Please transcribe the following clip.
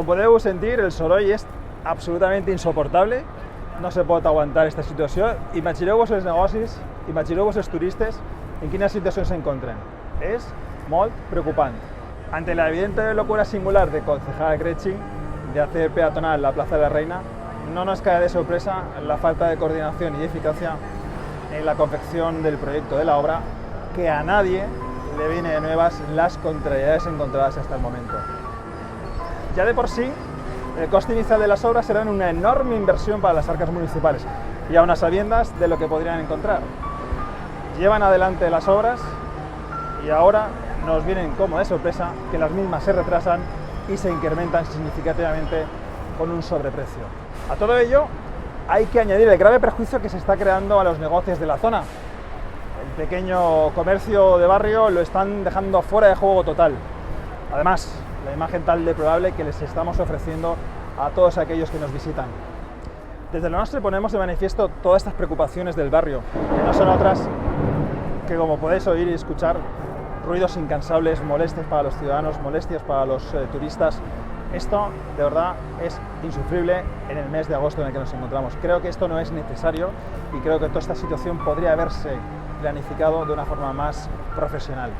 Como podeu sentir, el soroll és absolutament insoportable, no se pot aguantar esta situació. Imagineu-vos els negocis, imagineu-vos els turistes en quina situació s'encontren. És molt preocupant. Ante la evidente locura singular de concejal Gretsching de hacer peatonal la Plaza de la Reina, no nos cae de sorpresa la falta de coordinación y eficacia en la confección del proyecto de la obra, que a nadie le viene de nuevas las contrariedades encontradas hasta el momento. Ya de por sí, el coste inicial de las obras será una enorme inversión para las arcas municipales, y aun a sabiendas de lo que podrían encontrar. Llevan adelante las obras y ahora nos vienen como de sorpresa que las mismas se retrasan y se incrementan significativamente con un sobreprecio. A todo ello hay que añadir el grave perjuicio que se está creando a los negocios de la zona. El pequeño comercio de barrio lo están dejando fuera de juego total. Además, la imagen tan deplorable que les estamos ofreciendo a todos aquellos que nos visitan. Desde lo nuestro ponemos de manifiesto todas estas preocupaciones del barrio, que no son otras que, como podéis oír y escuchar, ruidos incansables, molestias para los ciudadanos, molestias para los turistas. Esto, de verdad, es insufrible en el mes de agosto en el que nos encontramos. Creo que esto no es necesario y creo que toda esta situación podría haberse planificado de una forma más profesional.